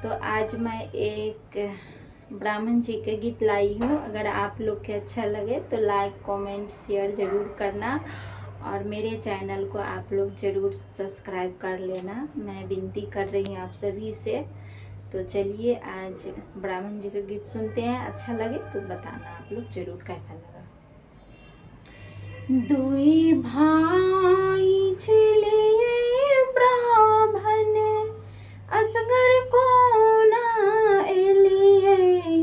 तो आज मैं एक ब्राह्मण जी के गीत लाई हूँ। अगर आप लोग के अच्छा लगे तो लाइक कमेंट शेयर ज़रूर करना और मेरे चैनल को आप लोग ज़रूर सब्सक्राइब कर लेना, मैं विनती कर रही हूँ आप सभी से। तो चलिए आज ब्राह्मण जी का गीत सुनते हैं। अच्छा लगे तो बताना आप लोग ज़रूर कैसा लगा। दुई भाई चलिए ब्राह्मण असगर को ना एलिए,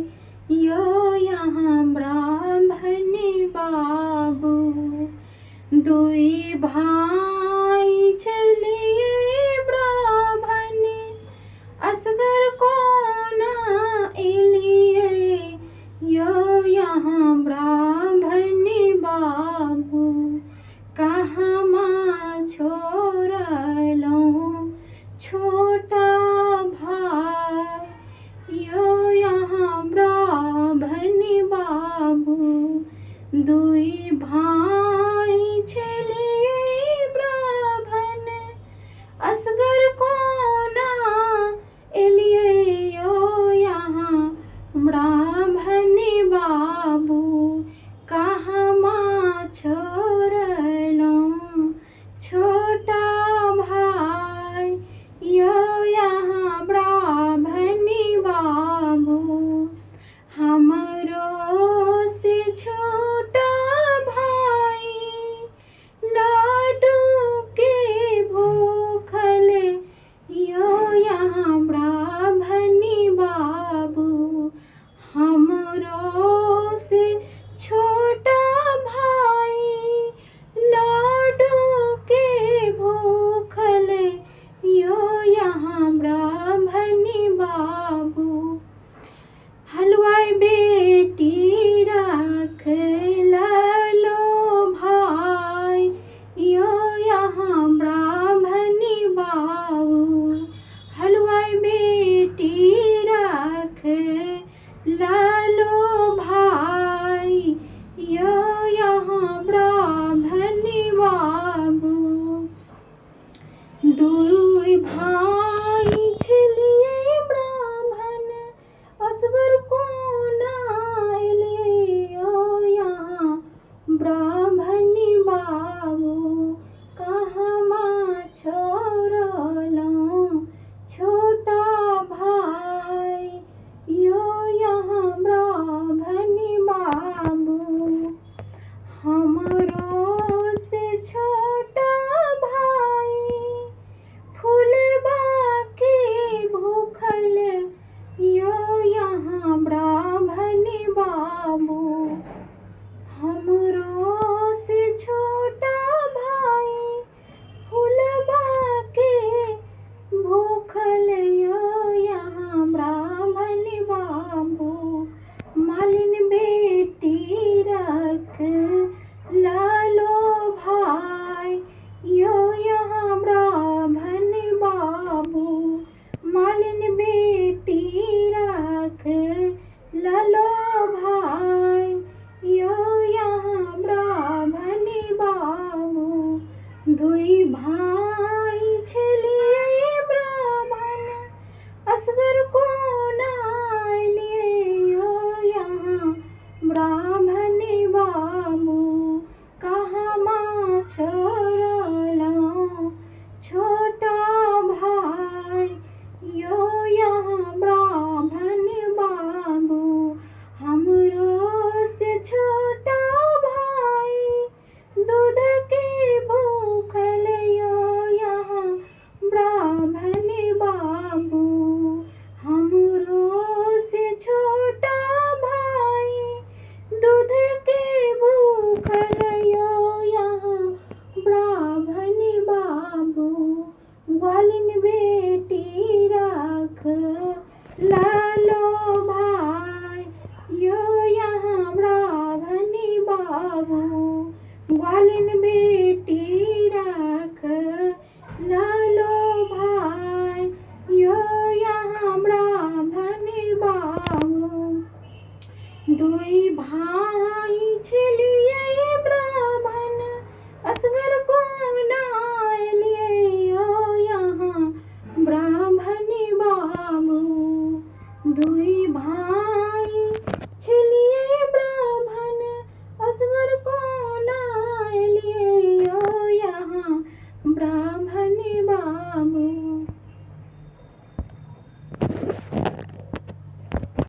यो यहाँ ब्राह्मण बाबू। दुई भाई चलिए ब्राह्मण असगर को ना एलिए, यो यहाँ ब्राह्मण बाबू। कहाँ माँ छोड़लो छोटा भाई, यो यहाँ ब्राह्मण बाबू। दुई भाई चलिए ब्राह्मण असगर को ना एलिए, यो यहाँ ब्राह्मण बाबू। कहाँ माँ छोड़लो छोटा भाई, यो यहाँ ब्राह्मण बाबू। हमरो से छोटा भाई लाडू के भूखल, यो यहाँ ब्राह्मण बाबू। हमरो से छोटा भाई लाडू के भूखल, यो यहाँ ब्राह्मण बाबू। हलवाई बेटी रख लो भाई, यो यहाँ ब्राह्मण बाबू। हलवाई बेटी रख लो भाई, यो यहाँ ब्राह्मण बाबू। दुई भाई चलिए ब्राह्मण असगर को ना एलिए, यो यहाँ ब्राह्मण बाबू। कहाँ माँ छोड़लो छोटा भाई, यो यहाँ ब्राह्मण बाबू। हमरो से छोटा भाई फूलबा के भूखल, यो यहाँ ब्राह्मण बाबू। हमरो से छोटा भाई फूलबा के भूखल, यो यहाँ ब्राह्मण बाबू। मालिन बेटी रख लालो भाई, यो यहाँ ब्राह्मण बाबू। मालिन बेटी रख लालो भाई, यो यहाँ ब्राह्मण बाबू। दुई भाई चलिए ब्राह्मण असगर को ना एलिए, यो यहाँ ब्राह्मण बाबू। कहाँ माँ छोड़लो छोटा भाई, यो यहाँ ब्राह्मण बाबू। हमरो से छोटा भाई दूध के भूखल, यो यहाँ ब्राह्मण बाबू। हमरो से छोटा भाई दूध के भूखल, यो यहाँ ब्राह्मण बाबू। ग्वालिन बेटी रख लालो भाई, यो यहाँ ब्राह्मण बाबू। ग्वालिन बेटी